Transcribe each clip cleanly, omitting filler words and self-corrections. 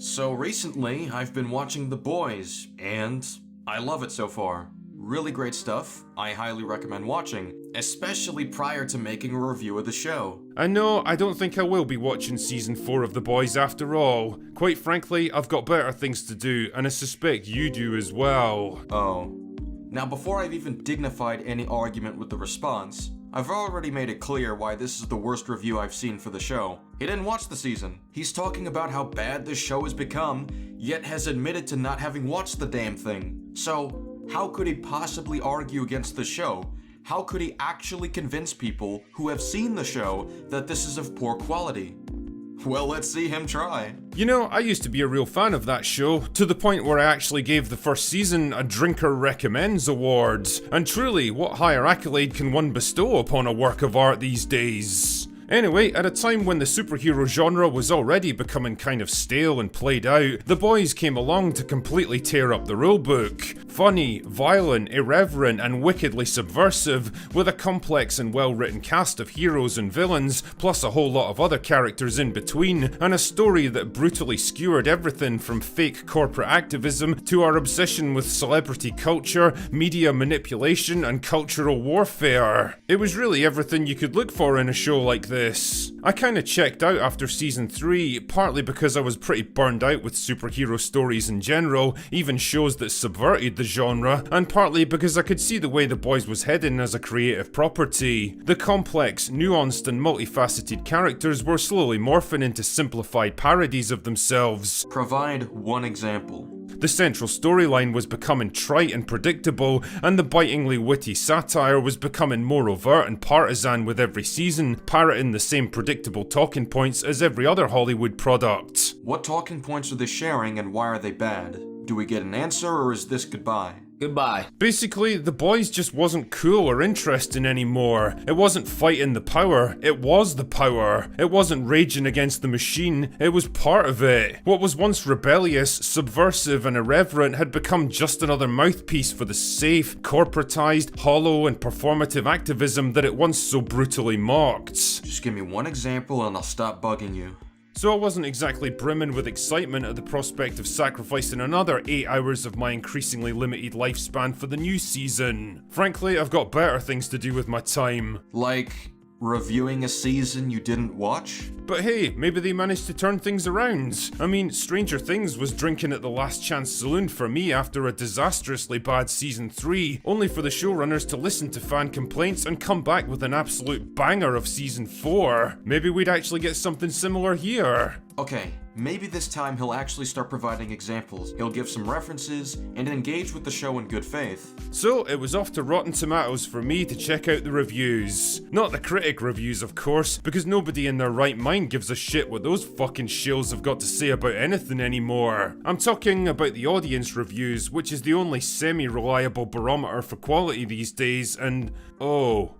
So recently, I've been watching The Boys, and I love it so far. Really great stuff. I highly recommend watching, especially prior to making a review of the show. And no, I don't think I will be watching season 4 of The Boys after all. Quite frankly, I've got better things to do, and I suspect you do as well. Oh. Now, before I've even dignified any argument with the response, I've already made it clear why this is the worst review I've seen for the show. He didn't watch the season. He's talking about how bad this show has become, yet has admitted to not having watched the damn thing. So, how could he possibly argue against the show? How could he actually convince people who have seen the show that this is of poor quality? Well, let's see him try. You know, I used to be a real fan of that show, to the point where I actually gave the first season a Drinker Recommends award. And truly, what higher accolade can one bestow upon a work of art these days? Anyway, at a time when the superhero genre was already becoming kind of stale and played out, The Boys came along to completely tear up the rulebook. Funny, violent, irreverent, and wickedly subversive, with a complex and well-written cast of heroes and villains, plus a whole lot of other characters in between, and a story that brutally skewered everything from fake corporate activism to our obsession with celebrity culture, media manipulation, and cultural warfare. It was really everything you could look for in a show like this. I kinda checked out after season 3, partly because I was pretty burned out with superhero stories in general, even shows that subverted the genre, and partly because I could see the way The Boys was heading as a creative property. The complex, nuanced and multifaceted characters were slowly morphing into simplified parodies of themselves. Provide one example. The central storyline was becoming trite and predictable, and the bitingly witty satire was becoming more overt and partisan with every season, parroting the same predictable talking points as every other Hollywood product. What talking points are they sharing and why are they bad? Do we get an answer or is this goodbye? Goodbye. Basically, The Boys just wasn't cool or interesting anymore. It wasn't fighting the power, it was the power. It wasn't raging against the machine, it was part of it. What was once rebellious, subversive, and irreverent had become just another mouthpiece for the safe, corporatized, hollow, and performative activism that it once so brutally mocked. Just give me one example and I'll stop bugging you. So I wasn't exactly brimming with excitement at the prospect of sacrificing another 8 hours of my increasingly limited lifespan for the new season. Frankly, I've got better things to do with my time. Like, reviewing a season you didn't watch? But hey, maybe they managed to turn things around. I mean, Stranger Things was drinking at the Last Chance Saloon for me after a disastrously bad season 3, only for the showrunners to listen to fan complaints and come back with an absolute banger of season 4. Maybe we'd actually get something similar here. Okay, maybe this time he'll actually start providing examples, he'll give some references, and engage with the show in good faith. So, it was off to Rotten Tomatoes for me to check out the reviews. Not the critic reviews, of course, because nobody in their right mind gives a shit what those fucking shills have got to say about anything anymore. I'm talking about the audience reviews, which is the only semi-reliable barometer for quality these days, and oh.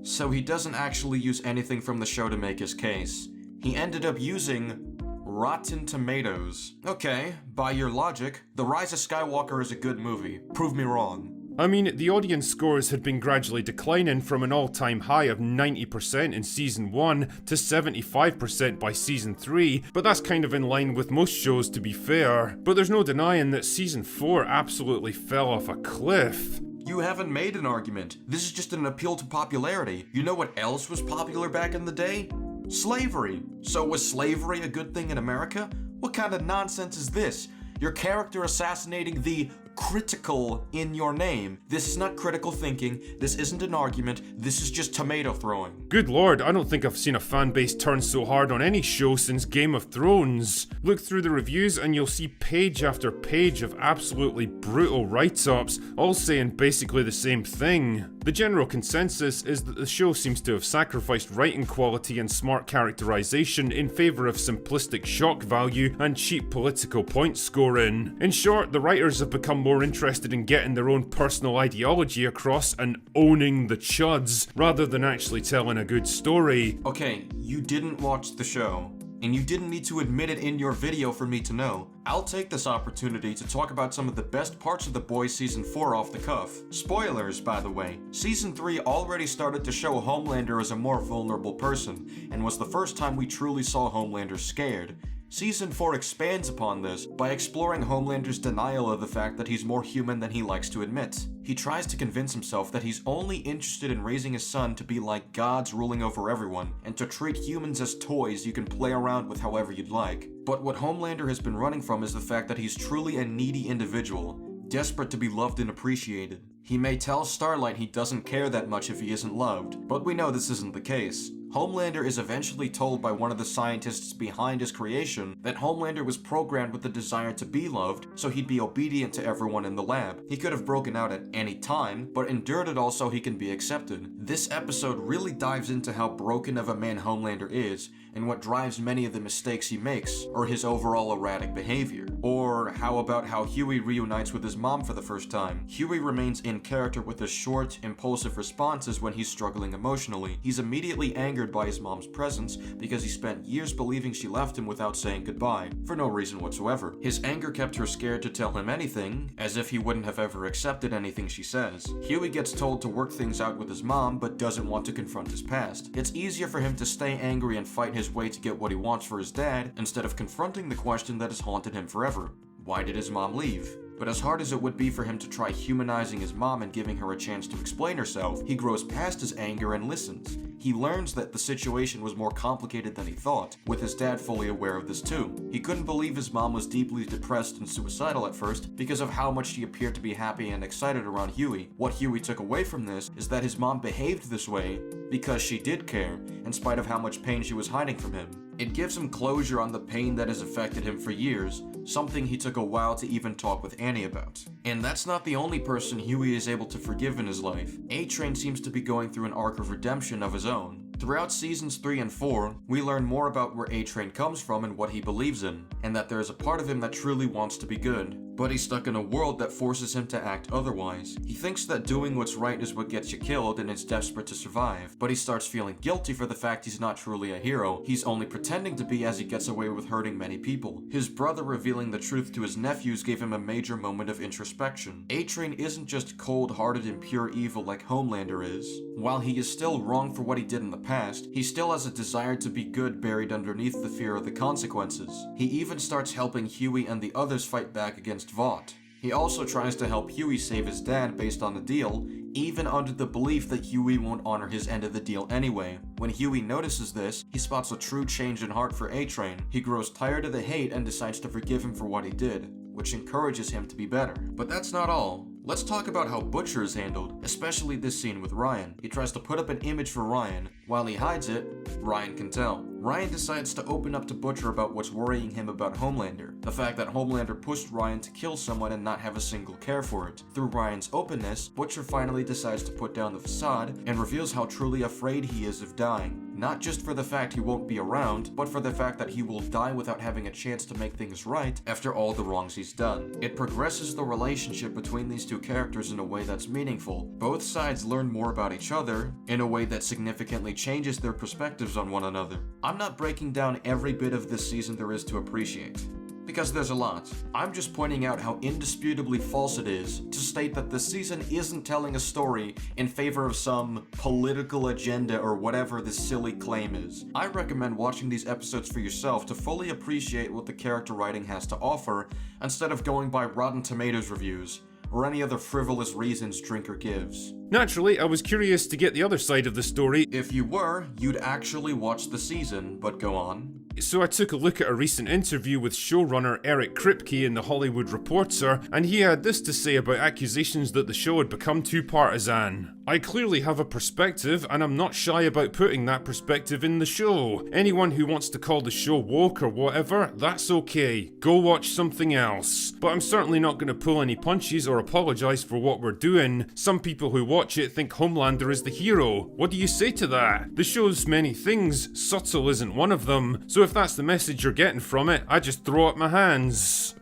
So he doesn't actually use anything from the show to make his case. He ended up using Rotten Tomatoes. Okay, by your logic, The Rise of Skywalker is a good movie. Prove me wrong. I mean, the audience scores had been gradually declining from an all-time high of 90% in season 1 to 75% by season 3, but that's kind of in line with most shows, to be fair. But there's no denying that season 4 absolutely fell off a cliff. You haven't made an argument. This is just an appeal to popularity. You know what else was popular back in the day? Slavery. So was slavery a good thing in America? What kind of nonsense is this? Your character assassinating the critical in your name. This is not critical thinking, this isn't an argument, this is just tomato throwing. Good lord, I don't think I've seen a fan base turn so hard on any show since Game of Thrones. Look through the reviews and you'll see page after page of absolutely brutal write-ups, all saying basically the same thing. The general consensus is that the show seems to have sacrificed writing quality and smart characterization in favour of simplistic shock value and cheap political point scoring. In short, the writers have become more interested in getting their own personal ideology across and owning the chuds, rather than actually telling a good story. Okay, you didn't watch the show, and you didn't need to admit it in your video for me to know. I'll take this opportunity to talk about some of the best parts of The Boys Season 4 off the cuff. Spoilers, by the way. Season 3 already started to show Homelander as a more vulnerable person, and was the first time we truly saw Homelander scared. Season 4 expands upon this by exploring Homelander's denial of the fact that he's more human than he likes to admit. He tries to convince himself that he's only interested in raising his son to be like gods ruling over everyone, and to treat humans as toys you can play around with however you'd like. But what Homelander has been running from is the fact that he's truly a needy individual, desperate to be loved and appreciated. He may tell Starlight he doesn't care that much if he isn't loved, but we know this isn't the case. Homelander is eventually told by one of the scientists behind his creation that Homelander was programmed with the desire to be loved, so he'd be obedient to everyone in the lab. He could have broken out at any time, but endured it all so he can be accepted. This episode really dives into how broken of a man Homelander is, and what drives many of the mistakes he makes, or his overall erratic behavior. Or how about how Huey reunites with his mom for the first time? Huey remains in character with his short, impulsive responses when he's struggling emotionally. He's immediately angered by his mom's presence because he spent years believing she left him without saying goodbye, for no reason whatsoever. His anger kept her scared to tell him anything, as if he wouldn't have ever accepted anything she says. Huey gets told to work things out with his mom, but doesn't want to confront his past. It's easier for him to stay angry and fight his way to get what he wants for his dad, instead of confronting the question that has haunted him forever. Why did his mom leave? But as hard as it would be for him to try humanizing his mom and giving her a chance to explain herself, he grows past his anger and listens. He learns that the situation was more complicated than he thought, with his dad fully aware of this too. He couldn't believe his mom was deeply depressed and suicidal at first because of how much she appeared to be happy and excited around Huey. What Huey took away from this is that his mom behaved this way because she did care, in spite of how much pain she was hiding from him. It gives him closure on the pain that has affected him for years, something he took a while to even talk with Annie about. And that's not the only person Huey is able to forgive in his life. A-Train seems to be going through an arc of redemption of his own. Throughout seasons 3 and 4, we learn more about where A-Train comes from and what he believes in, and that there is a part of him that truly wants to be good. But he's stuck in a world that forces him to act otherwise. He thinks that doing what's right is what gets you killed and is desperate to survive, but he starts feeling guilty for the fact he's not truly a hero. He's only pretending to be as he gets away with hurting many people. His brother revealing the truth to his nephews gave him a major moment of introspection. A-Train isn't just cold-hearted and pure evil like Homelander is. While he is still wrong for what he did in the past, he still has a desire to be good buried underneath the fear of the consequences. He even starts helping Huey and the others fight back against Vought. He also tries to help Huey save his dad based on the deal, even under the belief that Huey won't honor his end of the deal anyway. When Huey notices this, he spots a true change in heart for A-Train. He grows tired of the hate and decides to forgive him for what he did, which encourages him to be better. But that's not all. Let's talk about how Butcher is handled, especially this scene with Ryan. He tries to put up an image for Ryan. While he hides it, Ryan can tell. Ryan decides to open up to Butcher about what's worrying him about Homelander. The fact that Homelander pushed Ryan to kill someone and not have a single care for it. Through Ryan's openness, Butcher finally decides to put down the facade and reveals how truly afraid he is of dying. Not just for the fact he won't be around, but for the fact that he will die without having a chance to make things right after all the wrongs he's done. It progresses the relationship between these two characters in a way that's meaningful. Both sides learn more about each other in a way that significantly changes their perspectives on one another. I'm not breaking down every bit of this season there is to appreciate, because there's a lot. I'm just pointing out how indisputably false it is to state that the season isn't telling a story in favor of some political agenda or whatever this silly claim is. I recommend watching these episodes for yourself to fully appreciate what the character writing has to offer, instead of going by Rotten Tomatoes reviews, or any other frivolous reasons Drinker gives. Naturally, I was curious to get the other side of the story. If you were, you'd actually watch the season, but go on. So I took a look at a recent interview with showrunner Eric Kripke in The Hollywood Reporter, and he had this to say about accusations that the show had become too partisan. I clearly have a perspective, and I'm not shy about putting that perspective in the show. Anyone who wants to call the show woke or whatever, that's okay. Go watch something else. But I'm certainly not going to pull any punches or apologise for what we're doing. Some people who watch it think Homelander is the hero. What do you say to that? The show's many things, subtle isn't one of them. So if that's the message you're getting from it, I just throw up my hands.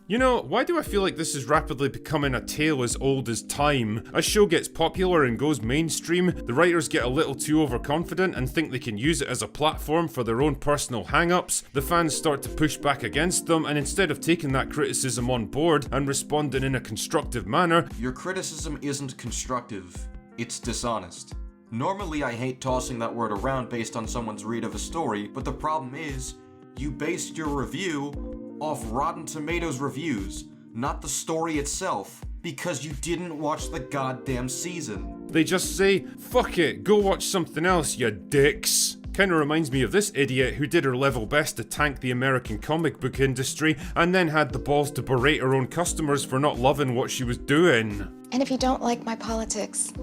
You know, why do I feel like this is rapidly becoming a tale as old as time? A show gets popular and goes mainstream, the writers get a little too overconfident and think they can use it as a platform for their own personal hang-ups, the fans start to push back against them, and instead of taking that criticism on board and responding in a constructive manner... Your criticism isn't constructive, it's dishonest. Normally I hate tossing that word around based on someone's read of a story, but the problem is, You based your review off Rotten Tomatoes reviews, not the story itself, because you didn't watch the goddamn season. They just say, fuck it, go watch something else, you dicks. Kinda reminds me of this idiot who did her level best to tank the American comic book industry and then had the balls to berate her own customers for not loving what she was doing. And if you don't like my politics,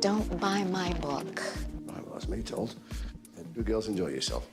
don't buy my book. Well, that's me told. You girls enjoy yourself.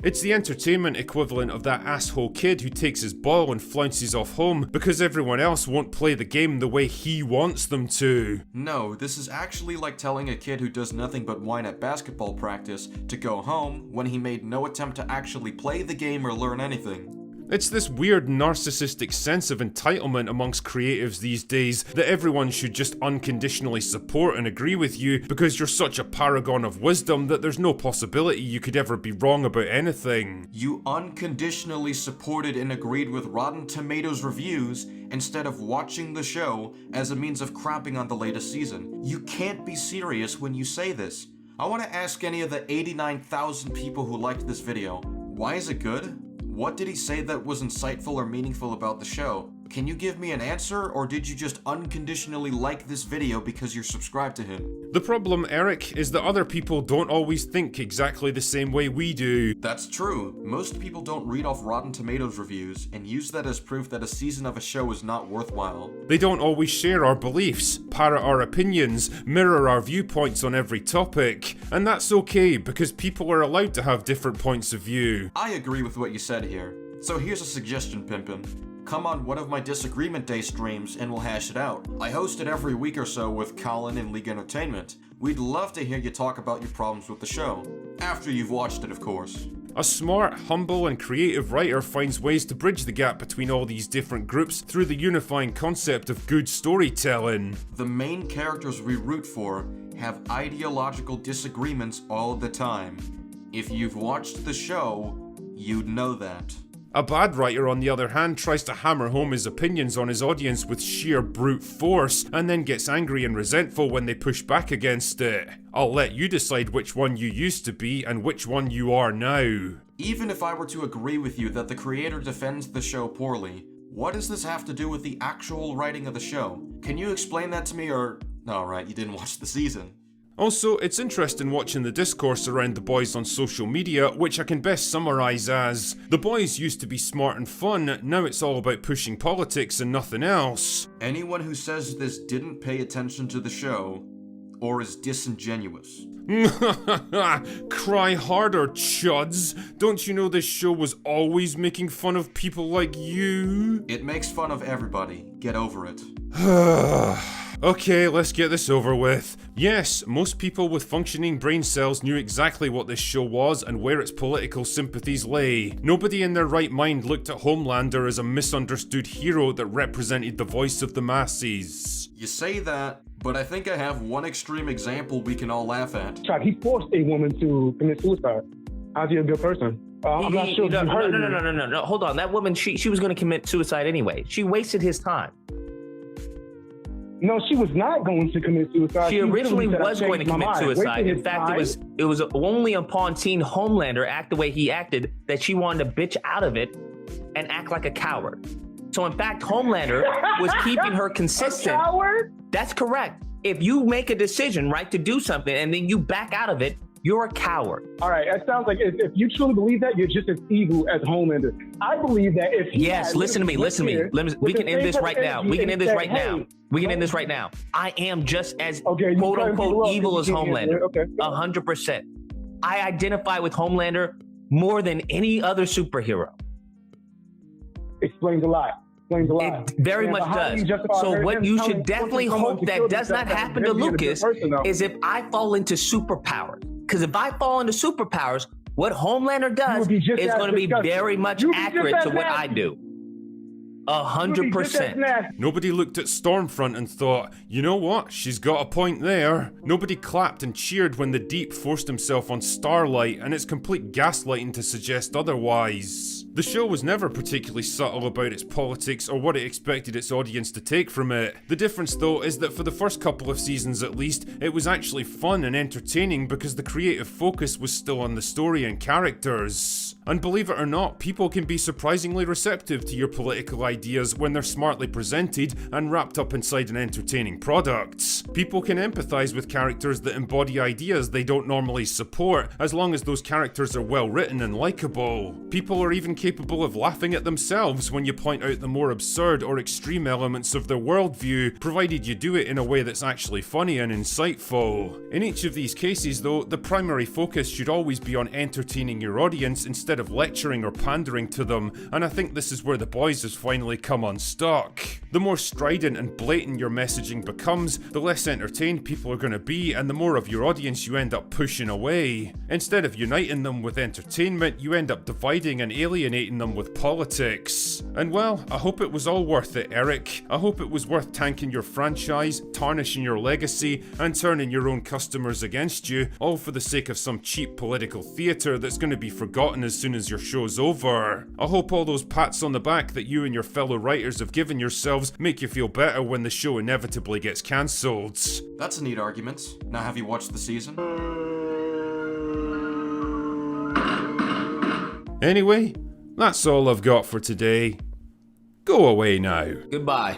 It's the entertainment equivalent of that asshole kid who takes his ball and flounces off home because everyone else won't play the game the way he wants them to. No, this is actually like telling a kid who does nothing but whine at basketball practice to go home when he made no attempt to actually play the game or learn anything. It's this weird narcissistic sense of entitlement amongst creatives these days that everyone should just unconditionally support and agree with you because you're such a paragon of wisdom that there's no possibility you could ever be wrong about anything. You unconditionally supported and agreed with Rotten Tomatoes reviews instead of watching the show as a means of crapping on the latest season. You can't be serious when you say this. I want to ask any of the 89,000 people who liked this video, why is it good? What did he say that was insightful or meaningful about the show? Can you give me an answer, or did you just unconditionally like this video because you're subscribed to him? The problem, Eric, is that other people don't always think exactly the same way we do. That's true. Most people don't read off Rotten Tomatoes reviews and use that as proof that a season of a show is not worthwhile. They don't always share our beliefs, parrot our opinions, mirror our viewpoints on every topic, and that's okay because people are allowed to have different points of view. I agree with what you said here. So here's a suggestion, Pimpin'. Come on one of my Disagreement Day streams and we'll hash it out. I host it every week or so with Colin and League Entertainment. We'd love to hear you talk about your problems with the show. After you've watched it, of course. A smart, humble, and creative writer finds ways to bridge the gap between all these different groups through the unifying concept of good storytelling. The main characters we root for have ideological disagreements all the time. If you've watched the show, you'd know that. A bad writer, on the other hand, tries to hammer home his opinions on his audience with sheer brute force, and then gets angry and resentful when they push back against it. I'll let you decide which one you used to be and which one you are now. Even if I were to agree with you that the creator defends the show poorly, what does this have to do with the actual writing of the show? Can you explain that to me, or... Alright, you didn't watch the season. Also, it's interesting watching the discourse around the boys on social media, which I can best summarise as, the boys used to be smart and fun, now it's all about pushing politics and nothing else. Anyone who says this didn't pay attention to the show, or is disingenuous. Cry harder, chuds. Don't you know this show was always making fun of people like you? It makes fun of everybody. Get over it. Okay, let's get this over with. Yes, most people with functioning brain cells knew exactly what this show was and where its political sympathies lay. Nobody in their right mind looked at Homelander as a misunderstood hero that represented the voice of the masses. You say that, but I think I have one extreme example we can all laugh at. He forced a woman to commit suicide. How's he a good person? I'm not sure. No. Hold on. That woman, she was going to commit suicide anyway. She wasted his time. No, she was not going to commit suicide. She originally was going to commit suicide. In fact, it was only upon seeing Homelander act the way he acted that she wanted to bitch out of it and act like a coward. So in fact, Homelander was keeping her consistent. A coward? That's correct. If you make a decision, right, to do something and then you back out of it, you're a coward. All right, it sounds like if you truly believe that, you're just as evil as Homelander. I believe that if he listen to me. We can end this right now. We can end this right now. We can end this right now. I am just as quote unquote evil as Homelander. 100%. I identify with Homelander more than any other superhero. Explains a lot. It very much does. So what you should definitely hope that does not happen to Lucas is if I fall into superpowers. Because if I fall into superpowers, what Homelander does is going to be very much accurate to what I do. 100%. Nobody looked at Stormfront and thought, you know what, she's got a point there. Nobody clapped and cheered when the Deep forced himself on Starlight, and it's complete gaslighting to suggest otherwise. The show was never particularly subtle about its politics or what it expected its audience to take from it. The difference though is that for the first couple of seasons at least, it was actually fun and entertaining because the creative focus was still on the story and characters. And believe it or not, people can be surprisingly receptive to your political ideas when they're smartly presented and wrapped up inside an entertaining product. People can empathize with characters that embody ideas they don't normally support, as long as those characters are well written and likable. People are even capable of laughing at themselves when you point out the more absurd or extreme elements of their worldview, provided you do it in a way that's actually funny and insightful. In each of these cases though, the primary focus should always be on entertaining your audience instead of lecturing or pandering to them, and I think this is where The Boys has finally come unstuck. The more strident and blatant your messaging becomes, the less entertained people are going to be, and the more of your audience you end up pushing away. Instead of uniting them with entertainment, you end up dividing and alienating them with politics. And well, I hope it was all worth it, Eric. I hope it was worth tanking your franchise, tarnishing your legacy, and turning your own customers against you, all for the sake of some cheap political theatre that's going to be forgotten as soon as your show's over. I hope all those pats on the back that you and your fellow writers have given yourselves make you feel better when the show inevitably gets cancelled. That's a neat argument. Now have you watched the season? Anyway, that's all I've got for today. Go away now. Goodbye.